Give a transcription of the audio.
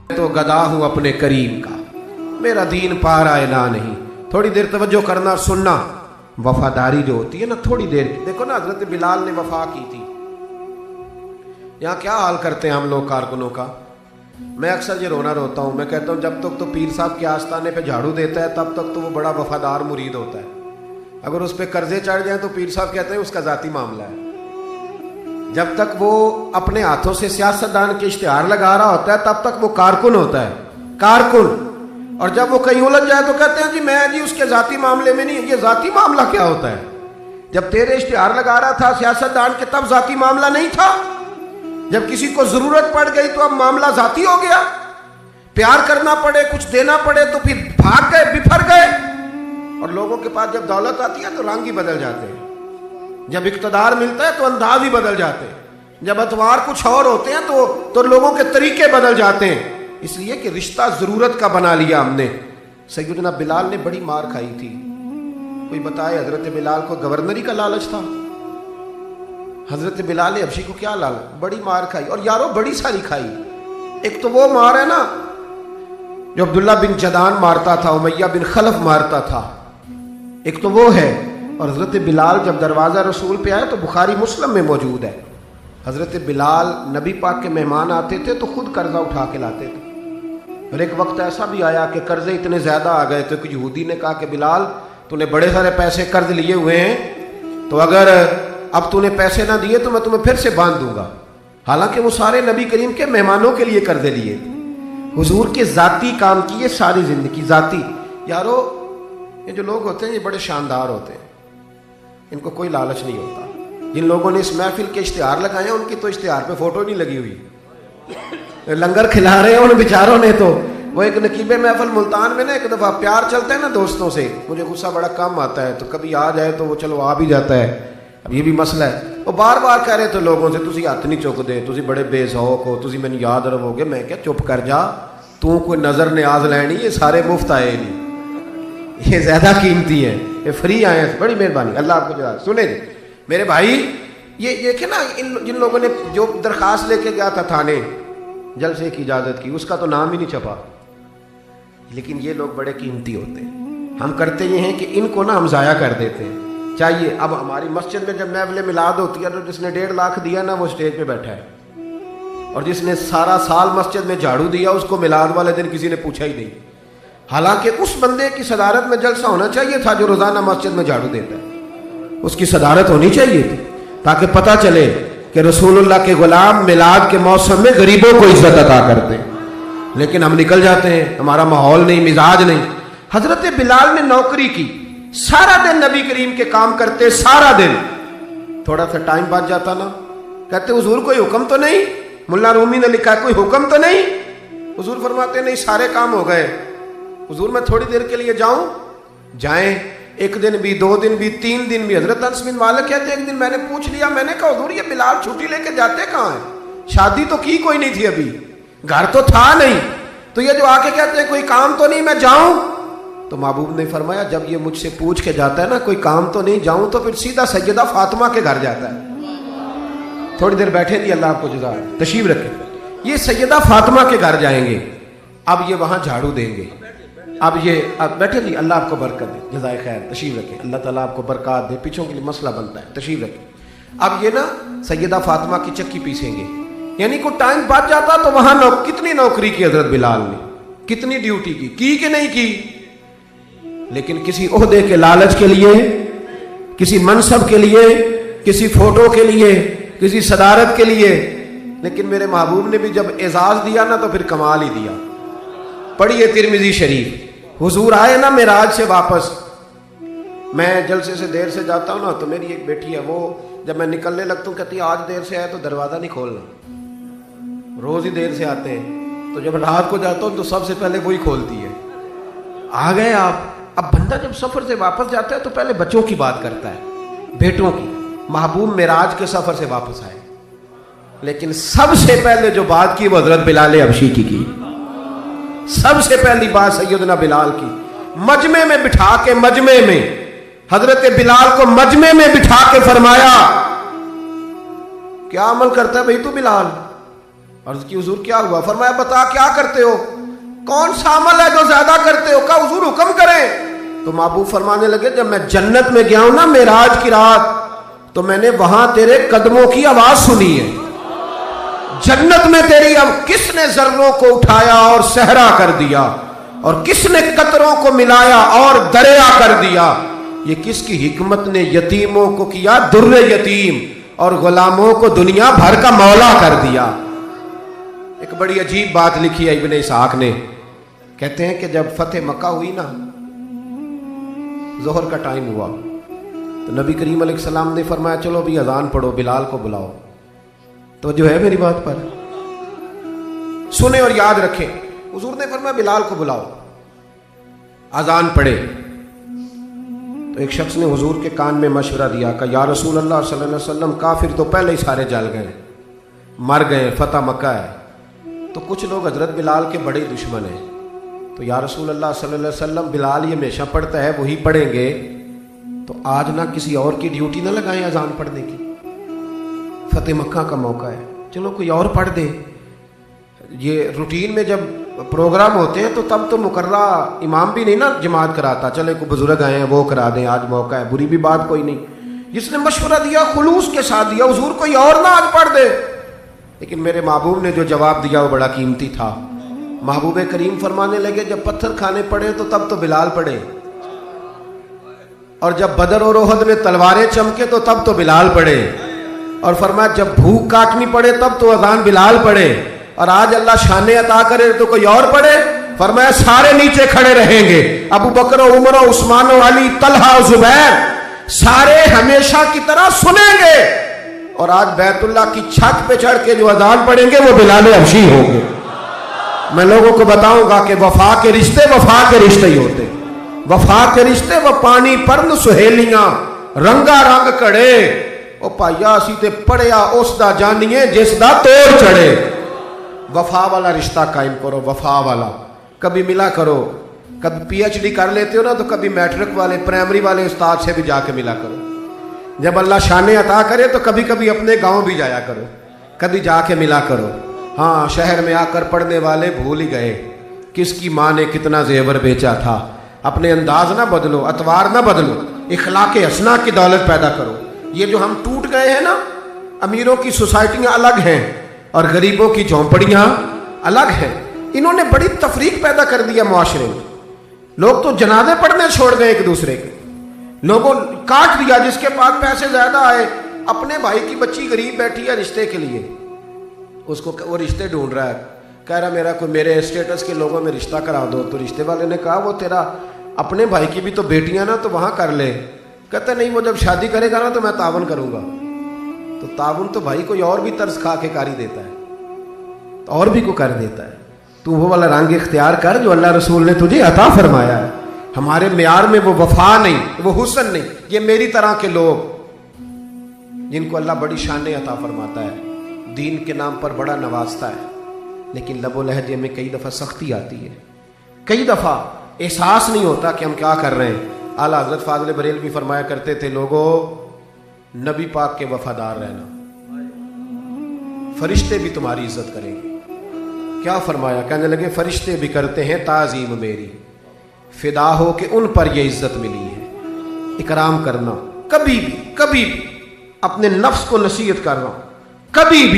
تو گدا ہوں اپنے کریم کا، میرا دین پا رہا ہے نہ نہیں. تھوڑی دیر توجہ کرنا اور سننا. وفاداری جو ہوتی ہے نا تھوڑی دیر کی، دیکھو نا حضرت بلال نے وفا کی تھی. یہاں کیا حال کرتے ہیں ہم لوگ کارکنوں کا. میں اکثر یہ روتا ہوں. میں کہتا ہوں جب تک تو پیر صاحب کے آستانے پہ جھاڑو دیتا ہے تب تک تو وہ بڑا وفادار مرید ہوتا ہے. اگر اس پہ قرضے چڑھ جائیں تو پیر صاحب کہتے ہیں اس کا ذاتی معاملہ ہے. جب تک وہ اپنے ہاتھوں سے سیاستدان کے اشتہار لگا رہا ہوتا ہے تب تک وہ کارکن ہوتا ہے، کارکن. اور جب وہ کہیں الجھ جائے تو کہتے ہیں میں اس کے ذاتی معاملے میں نہیں. یہ ذاتی معاملہ کیا ہوتا ہے؟ جب تیرے اشتہار لگا رہا تھا سیاستدان کے تب ذاتی معاملہ نہیں تھا. جب کسی کو ضرورت پڑ گئی تو اب معاملہ ذاتی ہو گیا. پیار کرنا پڑے، کچھ دینا پڑے تو پھر بھاگ گئے، بفر گئے. اور لوگوں کے پاس جب دولت آتی ہے تو رنگ ہی بدل جاتے ہیں. جب اقتدار ملتا ہے تو انداز ہی بدل جاتے ہیں. جب اتوار کچھ اور ہوتے ہیں تو لوگوں کے طریقے بدل جاتے ہیں. اس لیے کہ رشتہ ضرورت کا بنا لیا ہم نے. سیدنا بلال نے بڑی مار کھائی تھی. کوئی بتائے حضرت بلال کو گورنری کا لالچ تھا؟ حضرت بلال حبشی کو کیا لالچ؟ بڑی مار کھائی. اور یارو بڑی ساری کھائی. ایک تو وہ مار ہے نا جو عبداللہ بن جدان مارتا تھا، امیہ بن خلف مارتا تھا، ایک تو وہ ہے. اور حضرت بلال جب دروازہ رسول پہ آئے تو بخاری مسلم میں موجود ہے، حضرت بلال نبی پاک کے مہمان آتے تھے تو خود قرضہ اٹھا کے لاتے تھے. اور ایک وقت ایسا بھی آیا کہ قرضے اتنے زیادہ آ گئے تو کہ یہودی نے کہا کہ بلال تو نے بڑے سارے پیسے قرض لیے ہوئے ہیں، تو اگر اب تو نے پیسے نہ دیے تو میں تمہیں پھر سے باندھ دوں گا. حالانکہ وہ سارے نبی کریم کے مہمانوں کے لیے قرضے لیے تھے. حضور کے ذاتی کام کیے ساری زندگی ذاتی. یارو یہ جو لوگ ہوتے ہیں یہ بڑے شاندار ہوتے ہیں، ان کو کوئی لالچ نہیں ہوتا. جن لوگوں نے اس محفل کے اشتہار لگائے ہیں ان کی تو اشتہار پہ فوٹو نہیں لگی ہوئی. لنگر کھلا رہے ہیں ان بیچاروں نے. تو وہ ایک نقیب محفل ملتان میں نا ایک دفعہ پیار چلتا ہے نا دوستوں سے، مجھے غصہ بڑا کم آتا ہے تو کبھی آ جائے تو وہ چلو آ بھی جاتا ہے. اب یہ بھی مسئلہ ہے. وہ بار بار کہہ رہے تھے لوگوں سے تسی ہاتھ نہیں چک دے، تسی بڑے بے ذوق ہو، تسی میں یاد رہو گے. میں کیا چپ کر جا، تو کوئی نظر نیاز لینی، یہ سارے مفت آئے نہیں، یہ زیادہ قیمتی ہیں، یہ فری آئے ہیں. بڑی مہربانی، اللہ آپ کو جزا. سنیں جی میرے بھائی، یہ دیکھیں نا جن لوگوں نے جو درخواست لے کے گیا تھا تھانے جلسے کی اجازت کی، اس کا تو نام ہی نہیں چھپا. لیکن یہ لوگ بڑے قیمتی ہوتے ہیں. ہم کرتے یہ ہیں کہ ان کو نا ہم ضائع کر دیتے ہیں. چاہیے اب ہماری مسجد میں جب محفل میلاد ہوتی ہے تو جس نے 1.5 لاکھ دیا نا وہ اسٹیج پہ بیٹھا ہے، اور جس نے سارا سال مسجد میں جھاڑو دیا اس کو میلاد والے دن کسی نے پوچھا ہی نہیں. حالانکہ اس بندے کی صدارت میں جلسہ ہونا چاہیے تھا جو روزانہ مسجد میں جھاڑو دیتا ہے. اس کی صدارت ہونی چاہیے تھی تاکہ پتہ چلے کہ رسول اللہ کے غلام میلاد کے موسم میں غریبوں کو عزت عطا کرتے ہیں. لیکن ہم نکل جاتے ہیں، ہمارا ماحول نہیں، مزاج نہیں. حضرت بلال نے نوکری کی، سارا دن نبی کریم کے کام کرتے، سارا دن. تھوڑا سا ٹائم بچ جاتا نا، کہتے حضور کوئی حکم تو نہیں؟ ملا رومی نے لکھا ہے کوئی حکم تو نہیں؟ حضور فرماتے نہیں، سارے کام ہو گئے. حضور میں تھوڑی دیر کے لیے جاؤں؟ جائیں. 1 دن بھی، 2 دن بھی، 3 دن بھی. حضرت انس بن مالک کہتے ایک دن میں نے پوچھ لیا، میں نے کہا حضور یہ بلال چھٹی لے کے جاتے کہاں ہیں؟ شادی تو کی کوئی نہیں تھی ابھی، گھر تو تھا نہیں، تو یہ جو آ کے کہتے ہیں کوئی کام تو نہیں میں جاؤں؟ تو محبوب نے فرمایا جب یہ مجھ سے پوچھ کے جاتا ہے نا کوئی کام تو نہیں جاؤں، تو پھر سیدھا سیدہ فاطمہ کے گھر جاتا ہے. تھوڑی دیر بیٹھے تھی، اللہ آپ کو جزا ہے، تشریف رکھیں. یہ سیدہ فاطمہ کے گھر جائیں گے، اب یہ وہاں جھاڑو دیں گے. اب بیٹھے تھی، اللہ آپ کو برکت دے، جزائے خیر. تشریف رکھیں، اللہ تعالیٰ آپ کو برکات دے. پیچھوں کے لیے مسئلہ بنتا ہے، تشریف رکھیں. اب یہ نا سیدہ فاطمہ کی چکی پیسیں گے. یعنی کوئی ٹائم بچ جاتا تو وہاں کتنی نوکری کی حضرت بلال نے، کتنی ڈیوٹی کی کہ نہیں کی. لیکن کسی عہدے کے لالچ کے لیے، کسی منصب کے لیے، کسی فوٹو کے لیے، کسی صدارت کے لیے. لیکن میرے محبوب نے بھی جب اعزاز دیا نا تو پھر کمال ہی دیا. پڑھیے ترمذی شریف. حضور آئے نا معراج سے واپس، میں جلسے سے دیر سے جاتا ہوں نا تو میری ایک بیٹی ہے، وہ جب میں نکلنے لگتا ہوں کہتی ہے آج دیر سے آئے تو دروازہ نہیں کھولنا. روز ہی دیر سے آتے ہیں، تو جب رات کو جاتا ہوں تو سب سے پہلے وہی کھولتی ہے. آ گئے آپ. اب بندہ جب سفر سے واپس جاتا ہے تو پہلے بچوں کی بات کرتا ہے، بیٹوں کی. محبوب معراج کے سفر سے واپس آئے، لیکن سب سے پہلے جو بات کی وہ حضرت بلال حبشی کی. سب سے پہلی بات سیدنا بلال کی. مجمع میں بٹھا کے، مجمع میں حضرت بلال کو مجمع میں بٹھا کے فرمایا کیا عمل کرتا ہے بھئی تو بلال؟ عرض کی حضور کیا ہوا؟ فرمایا بتا کیا کرتے ہو، کون سا عمل ہے جو زیادہ کرتے ہو؟ کہا حضور حکم کریں۔ تو محبوب فرمانے لگے جب میں جنت میں گیا ہوں نا معراج کی رات، تو میں نے وہاں تیرے قدموں کی آواز سنی ہے۔ جنت میں تیری اب کس نے ذروں کو اٹھایا اور صحرا کر دیا، اور کس نے قطروں کو ملایا اور دریا کر دیا، یہ کس کی حکمت نے یتیموں کو کیا در یتیم اور غلاموں کو دنیا بھر کا مولا کر دیا۔ ایک بڑی عجیب بات لکھی ہے ابن اسحاق نے، کہتے ہیں کہ جب فتح مکہ ہوئی نا، ظہر کا ٹائم ہوا، تو نبی کریم علیہ السلام نے فرمایا چلو بھی اذان پڑھو، بلال کو بلاؤ۔ تو جو ہے میری بات پر سنیں اور یاد رکھیں، حضور نے فرمایا بلال کو بلاؤ، اذان پڑھے۔ تو ایک شخص نے حضور کے کان میں مشورہ دیا کہ یا رسول اللہ صلی اللہ علیہ وسلم کافر تو پہلے ہی سارے جل گئے، مر گئے، فتح مکہ ہے، تو کچھ لوگ حضرت بلال کے بڑے دشمن ہیں، تو یا رسول اللہ صلی اللہ علیہ وسلم بلال یہ ہمیشہ پڑھتا ہے وہی پڑھیں گے، تو آج نہ کسی اور کی ڈیوٹی نہ لگائیں اذان پڑھنے کی، فتح مکہ کا موقع ہے، چلو کوئی اور پڑھ دے۔ یہ روٹین میں جب پروگرام ہوتے ہیں تو تب تو مقررہ امام بھی نہیں نا جماعت کراتا، چلے کوئی بزرگ آئے ہیں وہ کرا دیں، آج موقع ہے، بری بھی بات کوئی نہیں۔ جس نے مشورہ دیا خلوص کے ساتھ دیا، حضور کوئی اور نہ آج پڑھ دے۔ لیکن میرے محبوب نے جو جواب دیا وہ بڑا قیمتی تھا۔ محبوب کریم فرمانے لگے جب پتھر کھانے پڑے تو تب تو بلال پڑھے، اور جب بدر اور احد میں تلواریں چمکے تو تب تو بلال پڑھے، اور فرمایا جب بھوک کاٹنی پڑے تب تو اذان بلال پڑھے، اور آج اللہ شان عطا کرے تو کوئی اور پڑھے۔ فرمایا سارے نیچے کھڑے رہیں گے، ابو بکر و عمر و عثمان و علی، طلحہ و زبیر، سارے ہمیشہ کی طرح سنیں گے، اور آج بیت اللہ کی چھت پہ چڑھ کے جو اذان پڑھیں گے وہ بلال حبشی ہوں گے۔ میں لوگوں کو بتاؤں گا کہ وفا کے رشتے وفا کے رشتے ہی ہوتے، وفا کے رشتے وہ پانی پرن سہیلیاں رنگا رنگ کڑے، او پائیا اسی تے پڑھیا اس دا جانیے جس دا توڑ چڑھے۔ وفا والا رشتہ قائم کرو، وفا والا، کبھی ملا کرو، کبھی پی ایچ ڈی کر لیتے ہو نا تو کبھی میٹرک والے پرائمری والے استاد سے بھی جا کے ملا کرو، جب اللہ شان عطا کرے تو کبھی کبھی اپنے گاؤں بھی جایا کرو، کبھی جا کے ملا کرو۔ ہاں شہر میں آ کر پڑھنے والے بھول ہی گئے کس کی ماں نے کتنا زیور بیچا تھا۔ اپنے انداز نہ بدلو، اطوار نہ بدلو، اخلاق حسنہ کی دولت پیدا کرو۔ یہ جو ہم ٹوٹ گئے ہیں نا، امیروں کی سوسائٹیاں الگ ہیں اور غریبوں کی جھونپڑیاں الگ ہیں، انہوں نے بڑی تفریق پیدا کر دیا معاشرے میں۔ لوگ تو جنازے پڑھنے چھوڑ گئے ایک دوسرے کے، لوگوں کاٹ دیا، جس کے پاس پیسے زیادہ آئے، اپنے بھائی کی بچی غریب بیٹھی ہے رشتے کے لیے، اس کو وہ رشتے ڈھونڈ رہا ہے، کہہ رہا میرا کوئی میرے اسٹیٹس کے لوگوں میں رشتہ کرا دو، تو رشتے والے نے کہا وہ تیرا اپنے بھائی کی بھی تو بیٹیاں نا، تو وہاں کر لے۔ کہتا نہیں وہ جب شادی کرے گا نا تو میں تعاون کروں گا، تو تعاون تو بھائی کوئی اور بھی طرز کھا کے کاری دیتا ہے، تو اور بھی کو کر دیتا ہے۔ تو وہ والا رنگ اختیار کر جو اللہ رسول نے تجھے عطا فرمایا ہے۔ ہمارے معیار میں وہ وفا نہیں، وہ حسن نہیں، یہ میری طرح کے لوگ جن کو اللہ بڑی شان عطا فرماتا ہے، دین کے نام پر بڑا نوازتا ہے، لیکن لب و لہجے میں کئی دفعہ سختی آتی ہے، کئی دفعہ احساس نہیں ہوتا کہ ہم کیا کر رہے ہیں۔ اعلیٰ حضرت فاضل بریلوی فرمایا کرتے تھے لوگوں نبی پاک کے وفادار رہنا، فرشتے بھی تمہاری عزت کریں گے۔ کیا فرمایا؟ کہنے لگے فرشتے بھی کرتے ہیں تعظیم میری، فدا ہو کہ ان پر یہ عزت ملی ہے۔ اکرام کرنا، کبھی بھی اپنے نفس کو نصیحت کر رہا ہوں، کبھی بھی